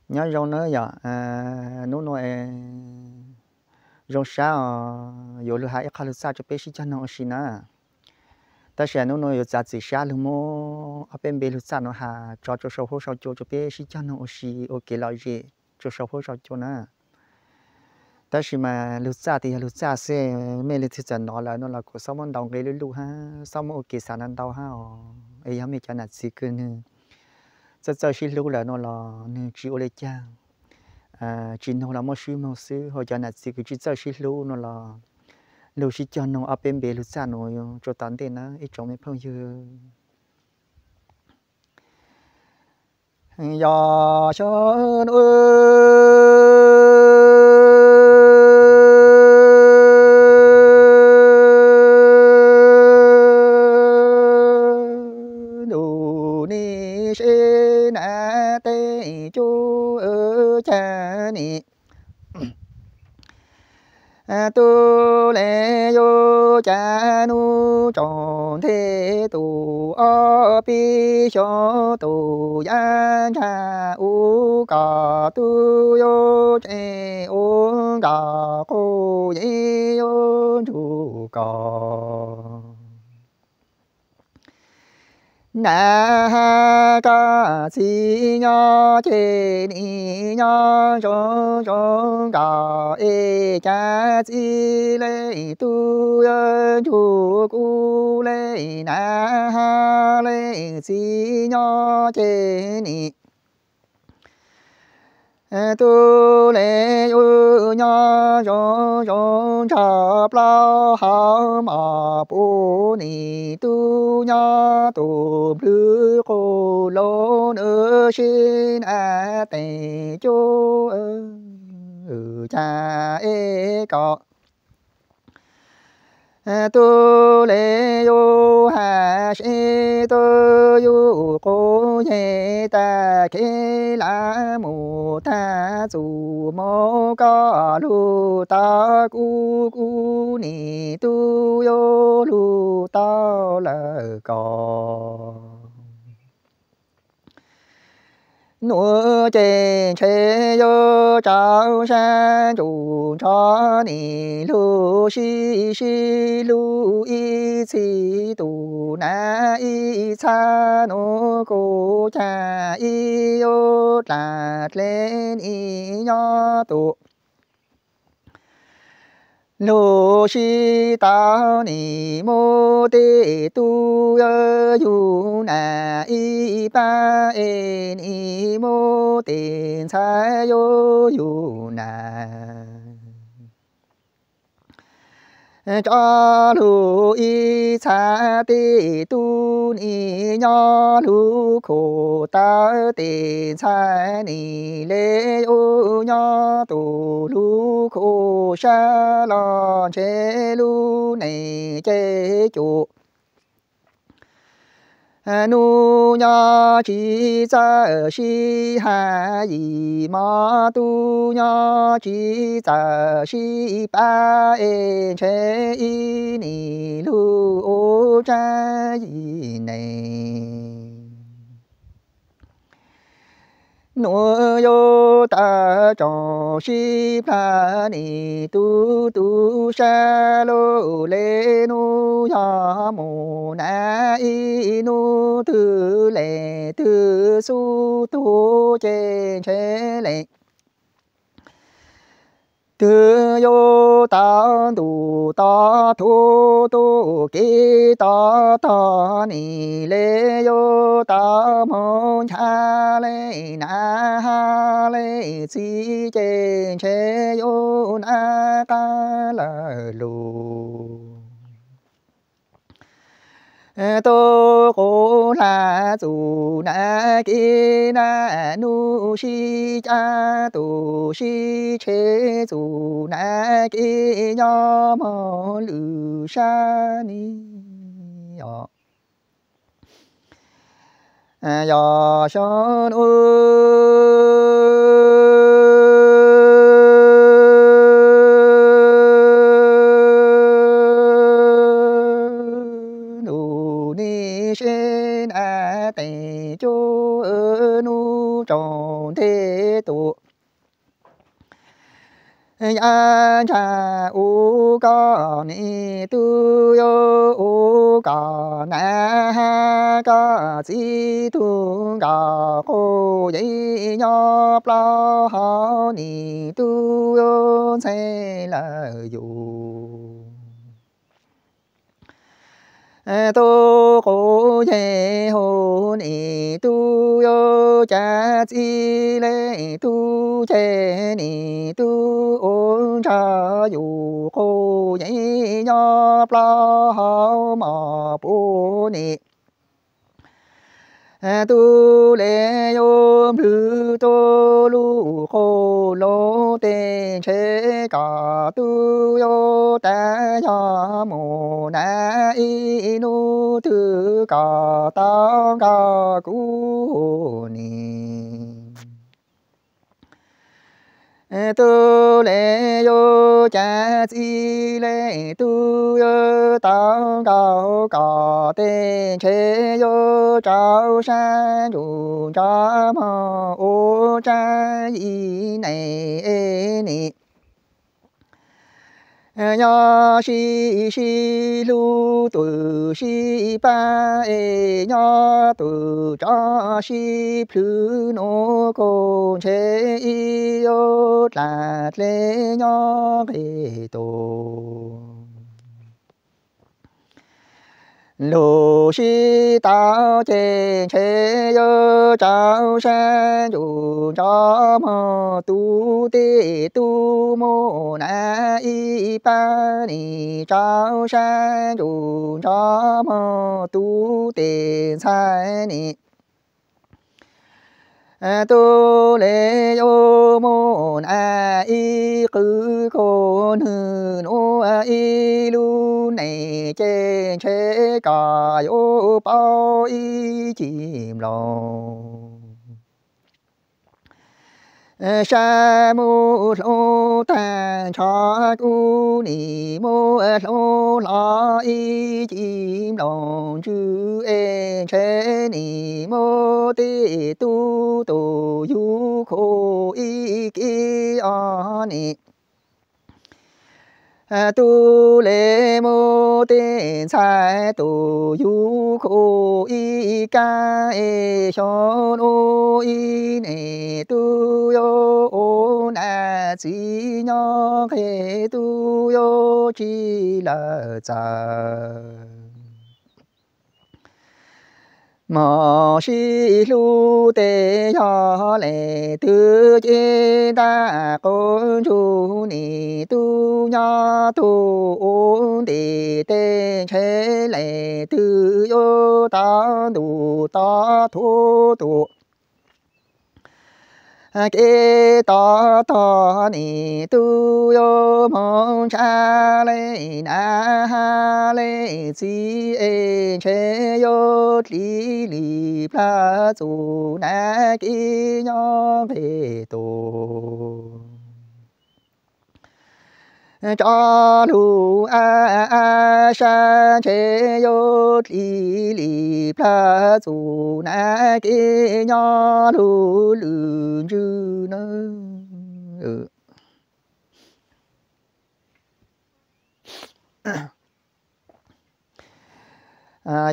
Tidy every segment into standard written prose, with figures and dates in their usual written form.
nhớ rong nữa giờ nó nói rong sao dù lu hai khá lu sao cho bé sĩ cho nó xí na ta sẽ nó nói giá trị sao lu mô ở bên bên lu sao nó hà cho sâu hỗ cho bé sĩ cho nó xí ok là gì cho sâu hỗ cho na ta chỉ mà lu sao thì lu sao sẽ mấy lu thì chân nó là của sao món đồng cái lu ha sao món ok sản ăn đâu ha ấy hả mấy cái này chỉ cứ cho xí lu là nó là chịu lấy cha chỉ nó là một sư họ cho nên chỉ cứ cho xí lu nó là lu xí cho nó ở bên bề lu xa nó cho tận thế nó ít trong mấy phong như giờ cho đủ ni sẽ na tê chú ở cha ni tu lệ yo cha nu tròn thế tu ở bi cho tu yan cha u cả tu yo che u cả cô ye yo chu cả na ca si nhо che ni nhо cho ca e cha si le tu chu cu le na ha le si nho che ni tu lệ yu nhо cho chập lao hao mà bu ni tu nhо tu blu cô lô nữ xin a tề chu cha e có tu lệ yu ha shi tu yu cô ye ta ke la mu ta zu mo ca lu ta cu ni tu yo lu ta la co núa trên chế yo trao san chủ cho ni lu shi lu y chi tu na y cha no cô cha y yo đạt lên y nho tu lô shi tao ni mô tê tu yu na y ba e ni mô tê sa yo yu na cho lu y cha tê tu ni nho lu khổ ta tê cha ni lê ô nho tu lu khổ sa lo chế lu này chế chủ nu nho chỉ za shi ha yi ma tu nho chỉ za shi ba e che y ni lu ô cha yi này nuôi yo ta cho shi pha ni tu sa lô lê nu ya mu na y nu tu lệ tu su tu che che lệ tu yo ta tu ta thu tu ki ta ni lê yo ta mong cha lê na ha lê chi che che yo na ta la lu tô cô la dù na ki na nu shi cha tu shi che dù na ki nho mo lu sa ni yo yo son ni sen a tề chu nu tròn thế tu ya cha u ca ni tu yo u ca na ha ca chi tu ca cô yi nhop la ha ni tu yo se la yu tu cô ye ho ni tu yo cha chi le tu che ni tu ôn cha yu cô ye nhop la ha ma pu ni tu le yo lu tu lu cô lô tên chế cả tu yo ta ya mô na i nu tu cả ta ca cu ni tu le yo cha chi le tu yo tao cao cả tên chế yo trao san dù cha ma ô cha y này ni ya shi lu tu shi ba e ya tu cha shi plu no ko che i yo la le ya ge to lô shi tao chen che yo trao san dù cho mô tu tê tu mô na y pa ni trao san dù cho mô tu tê sai ni tu lê yo mô na y cư khôn hư nô y lu này trên chế cả yo bao y chìm lòng sa mu lo ta cha cu ni mo lo la y chim lòng chư en che ni mo ti tu tu yu khô y ki a ni tu lê mô tên sai tu yu khô y ca e shon ô y nè tu yo ô na chi nhо khe tu yo chi la cha mò shi lu tê ya lệ tư chế đa con chu ni tu nha tu ôn tê tê chế lệ tư yo ta đủ ta thu tu kê ta ta ni tu yo mong cha lê na ha lê chi e che yo li li pla zu na ki nyo về tu cha lu a sa che yo li li pla zu na ki nyo lu lu ju na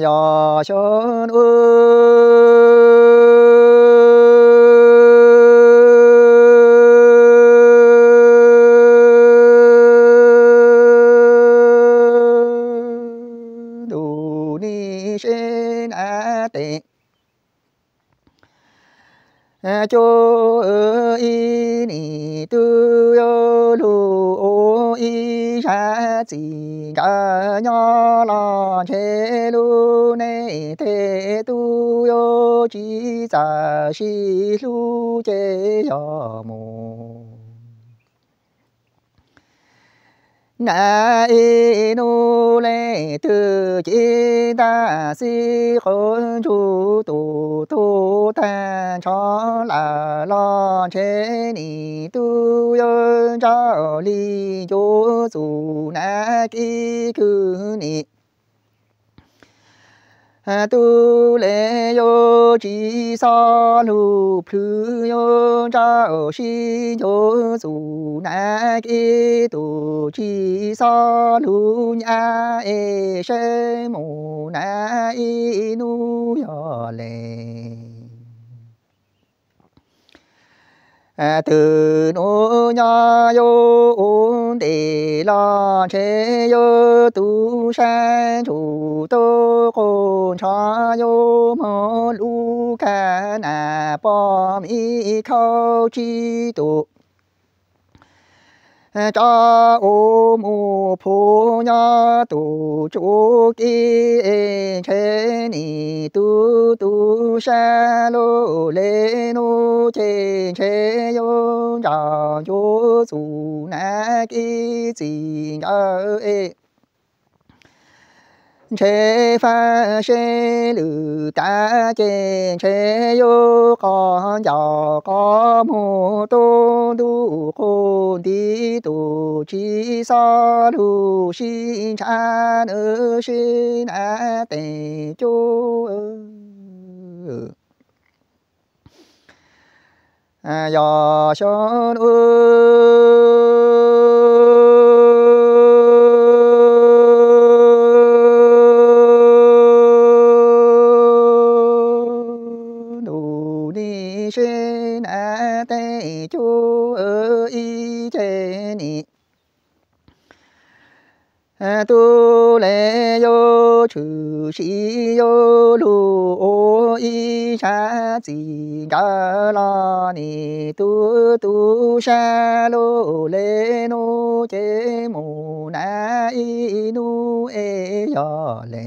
ya shon du ni shen a te cho y ni tu yo lu ô y sa chi ga nho la che lu ne te tu yo chi sa shi lu che yo mo na y nu lê tư chi ta si khôn chu tu tu ta cho la lo che ni tu yo cho li chu su na ki ku ni tu lệ yo chỉ sa lu phu yo trao shi yo zu na ki tu chỉ sa lu nha e she mu na i nu yo le từ nô nha yo ôn đề la che yo tu san chủ tô côn cha yo mô lu ca na bom y khâu chi tu cha ô mô phu nha tu chu ki che ni tu sa lô lê nô che yo cha yo su na ki chi ngơ e che pha she lư ta che yo con giàu có mô tô du cô đi tu chi sa lu xin cha nữ xin a tề chú yo son xin a tê chú y chê ni tu lê yo chư sĩ yo lu ô y cha chỉ ga la ni tu sa lô lê nô chê mù na y nu e yo lê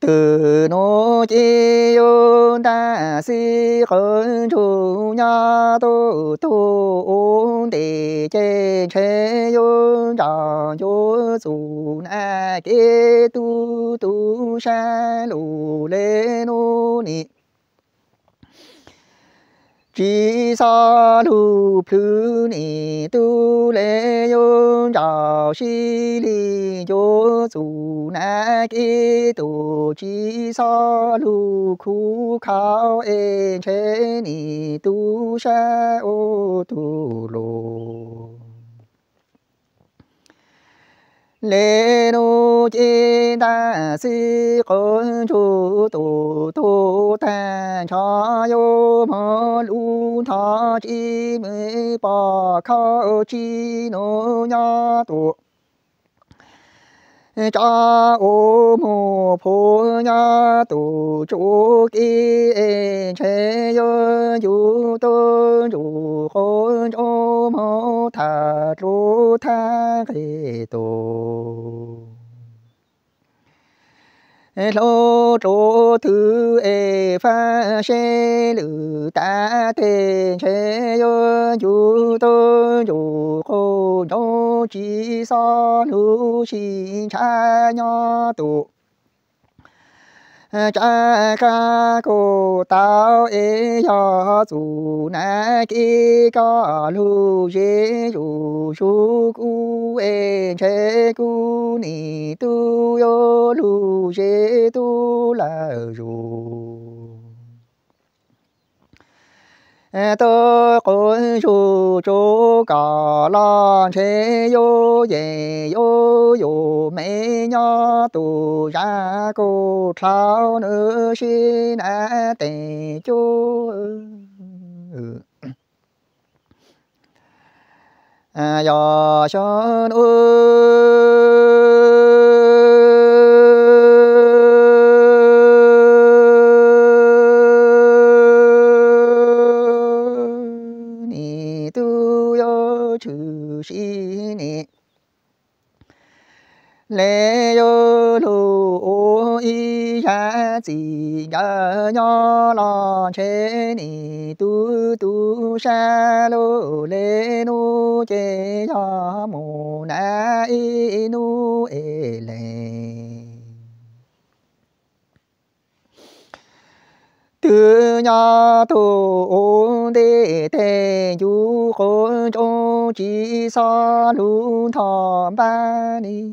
từ nô chi yo ta si khẩn chu nha tu ôn đề che yo cha yo su na ke tu sa lu lê nô ni chỉ sa lu phu ni tu lê yo cha si li yo su na ki tu chỉ sa lu khu khao e che ni tu sa ô tu lô lê nô chi ta si con chu tu ta cha yo mô lu tha chi mê pa khao chi nô nha tu cha ô mô phu nha tu chu ki che yo yu tu yu khôn ô mô tha chu tha ke tu lô trô thứ e pha she lư ta tê che yo yu tô yu khô nhô chi sa lu xin cha nho tu cha ca cô tao e ya zu na ki ca lu ye yu shu ku e che ku ni tu yo lu ye tu la yu tơ con su chú cả lan che yo ye yo mẹ nhá tu ra cô thao nữ xin a tề chú yo son chư sĩ ni lê yo lu ô y cha chỉ ga nho lo che ni tu sa lô lê nu che ya mu na y nu e lê từ nhà tu ôn đề thế du khôn trong chỉ sa lu thọ ba ni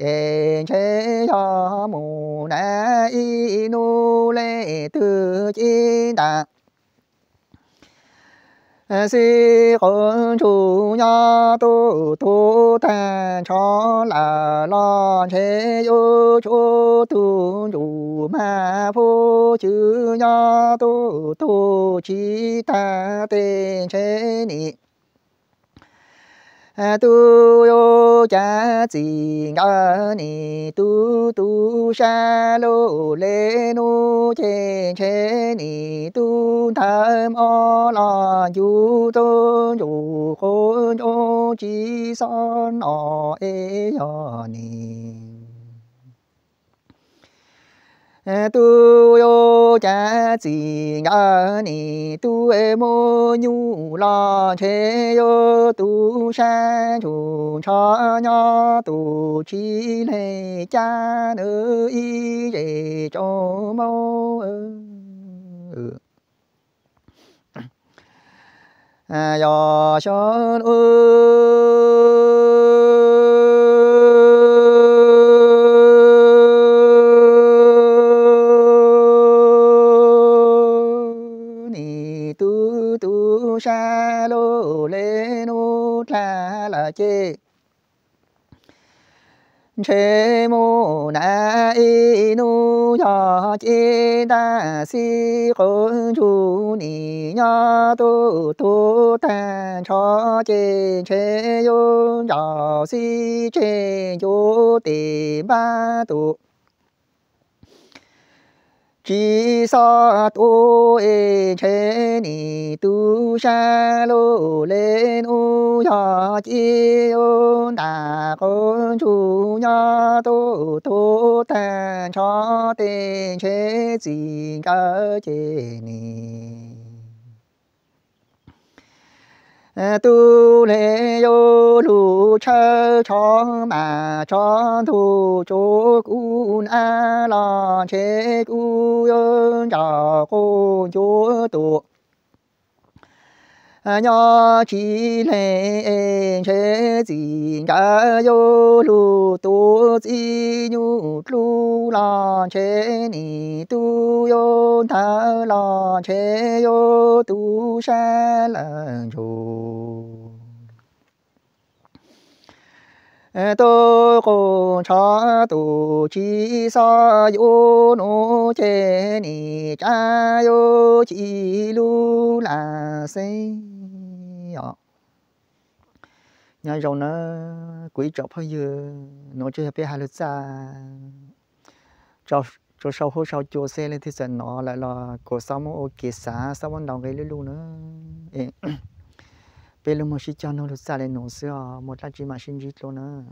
em chế cho mù nè y nu lê tư chi đà si con chủ nhà tu thành cho là lo chế yêu chú tu chủ mà phu chữ nhà tu chi ta tên chế ni tu yo cha chỉ ngã ni tu sa lô lê nu chế ni tu tham o la du tôn du khôn ô chi son o e yo ni tu yo cha chỉ ngã ni tu e mô nhu la chế yo tu sa chu cha nya tu chi lê cha nữ y về cho mô yo son tu sa lô lê nô la chê chế mô na y nu ya chê đa si khôn chu ni nha tu tan cho chê chế yo ya si chê yo tê ba tu chỉ sa tu e chế ni tu sa lô lên u ya chi yo đà con chu nha tu tan cho tên chế gì cả chế ni tu lê yo lu chơ cho mà cho thu chỗ cun a la chế cu yo cha cô chúa tu nhỏ chỉ lê chế gì cả yo lu tu gì nhu lu la chế ni tu yo tha la chế yo tu sa la chu tô cô cha tu chi sa yo no chế ni cha yo chi lu la se nhà rồng nó quý trọng bao giờ nó chơi bé hai lứa xa cho sau hôm sau cho xe lên thì sẽ nó lại là cổ sao mà ok xã sao vẫn đồng cái luôn nữa bé lúc mà chỉ cho nó lứa xa lên nó xưa một là chỉ mà xin gì luôn nữa